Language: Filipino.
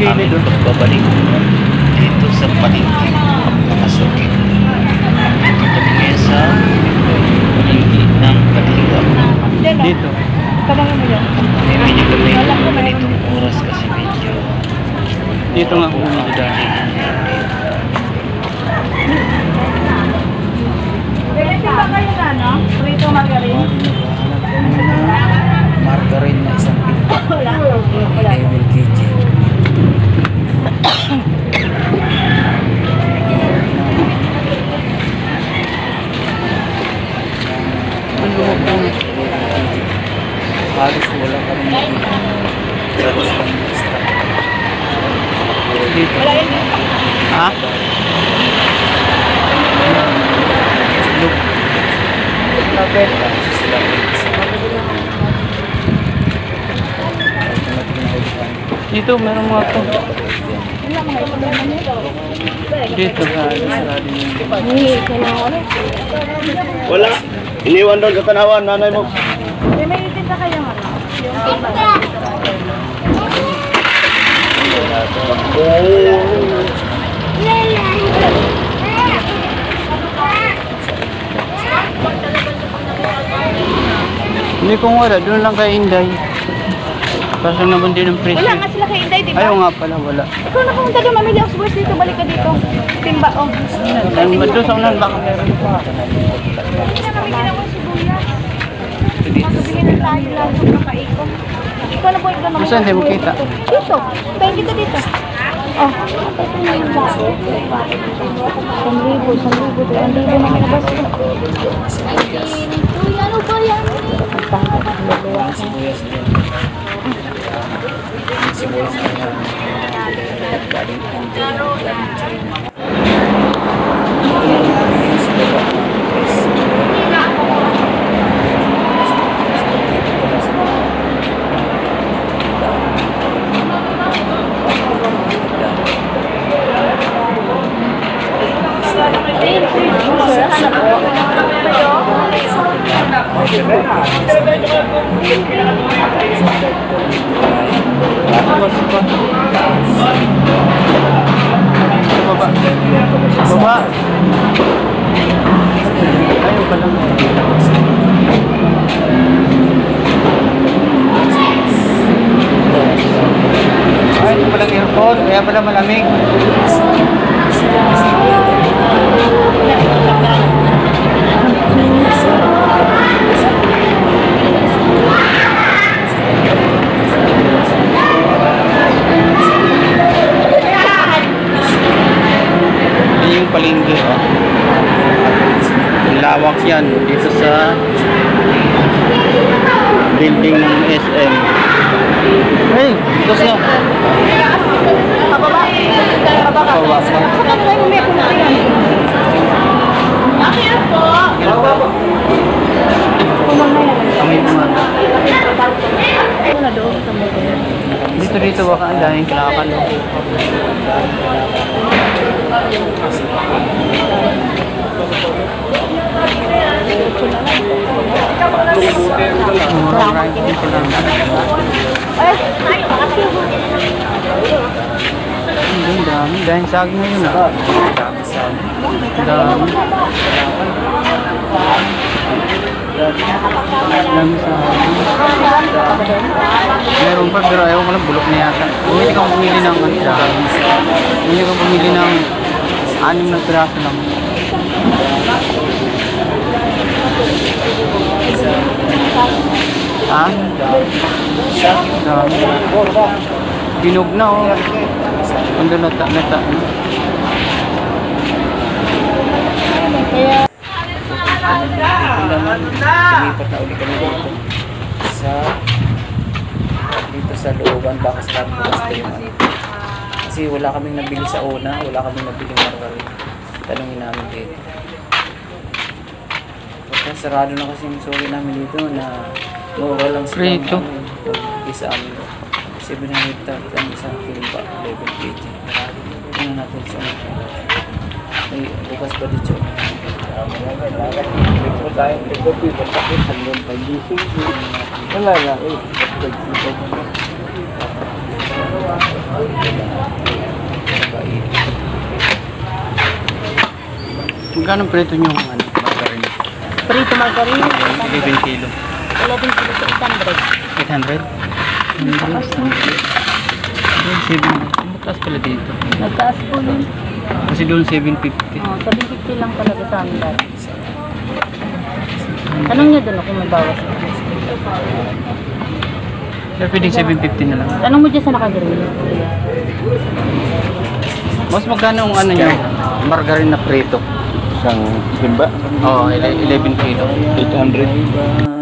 aming pagbabalik dito sa palengke Nakasukit. Dito kami ngayon sa palengke ng Kaliwa. Dito. Tabangin mo yan. Medyo kami ganitong oras kasi medyo Dito nga kung medyo dahil. Ganyan ba kayo na, no? Prito margarine? margarine na isang pinto. Wala. Level KG. Halos wala kami nakita. Halos kami extra. Dito. Wala yun. Ha? Lapit. Dito, meron mga to. Wala mga ito naman nito. Dito. Wala. Iniwan doon sa tanawan, nanay mo. May itin ka kayo ano? Yung timba. Hindi kong wala, doon lang kay Inday. Kaso naman din ang presyo. Wala nga sila kay Inday, di ba? Ayaw nga pala, wala. Ikaw na pumunta doon, mamili ako sa dito, balik ka dito. Timba, oh. Saan ba doon sa unan baka meron pa? Hindi na kami ginawa sibuyas. Sasabihin na tayo lang kung nakaikot. Ikaw na po ikaw naman. Saan di mo kita? Dito. Tayo kita dito. Oh. 1,000, 1,000, 2,000 na minabas ko. Uy, ano ba yan? Sibuyas din. Sibuyas na yan. Galing India, galing China. Baba. Baba. Ayaw pa lang. Ay, ito palang aircon. Kaya pala malamig. Yung palengke, oh. Lawak yan dito sa building ng SM. Hey, tos na. Pababa. Pababa ka. Pababa. Saan ka tayo may kumain? Akin po. Kami naman. Wala doon sa motor. Dito baka ang daming kinakalo. Dito lang. Ang dami. Dahil saging na yun, ah. Dami. Dami saging. Meron pa pero ayaw ko lang, bulok na yata. Bumili kang pumili ng bumili kang pumili ng 6 na piraso lang. Ha? Dami. Binog na, oh. Kundo nata. Lumipat na uli kami dito sa looban baka sa bukas pa yung ano. Kasi wala kaming nabili sa una, wala kaming nabili margarine. Tanungin namin dito. Pagka sarado na kasi yung sorry namin dito na mura lang sila. Prito. Isa amin. 700 ang isang timba, 11 kg. Tingnan natin sa may bukas pa dito. Wala na. Magkano preto nyo ang ano, margarine? Prito margarine, 11 kilo. 11 kilo to 800. 800? Taas na. 7. Mataas pala dito. Nagtaas po yun. Kasi doon 750. 750 lang talaga sa amin dati. Tanong niyo doon kung may bawas. Pero pwedeng 750 na lang. Tanong mo dyan sa nakagreen. Mas magkano ang ano nyo? Margarine na preto. Isang timba, Oo, 11 kilo. 800.